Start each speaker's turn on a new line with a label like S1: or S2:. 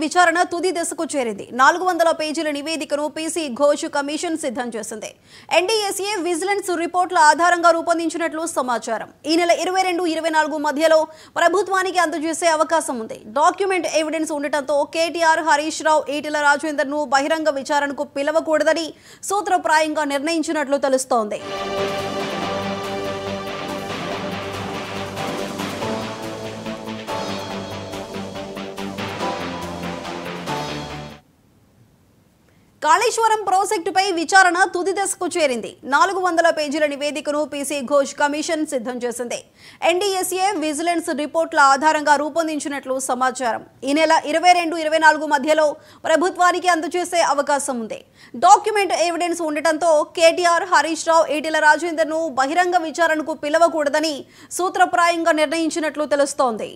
S1: విచారణ తుది దశకు చేరింది. 400 పేజీల నివేదికను పీసీ ఘోష్ కమిషన్ సిద్ధం చేసింది. ఎన్డీఎస్ఏ విజిలెన్స్ రిపోర్ట్ల ఆధారంగా రూపొందించినట్లు సమాచారం. ఈ నెల 22-24 మధ్యలో ప్రభుత్వానికి అందజేసే అవకాశం ఉంది. డాక్యుమెంట్ ఎవిడెన్స్ ఉండటంతో కేటీఆర్, హరీష్ రావు, ఈటెల రాజేందర్ను బహిరంగ విచారణకు పిలవకూడదని సూత్రప్రాయంగా నిర్ణయించినట్లు తెలుస్తోంది. కాళేశ్వరం ప్రాజెక్టుపై విచారణ తుది దశకు చేరింది. 400 పేజీల నివేదికను పీసీ ఘోష్ కమిషన్ సిద్ధం చేసింది. ఎన్డీఎస్ఏ విజిలెన్స్ రిపోర్ట్ల ఆధారంగా రూపొందించినట్లు సమాచారం. ఈ నెల 22-24 మధ్యలో ప్రభుత్వానికి అందజేసే అవకాశం ఉంది. డాక్యుమెంట్ ఎవిడెన్స్ ఉండటంతో కేటీఆర్, హరీష్ రావు, ఈటెల రాజేందర్ను బహిరంగ విచారణకు పిలవకూడదని సూత్రప్రాయంగా నిర్ణయించినట్లు తెలుస్తోంది.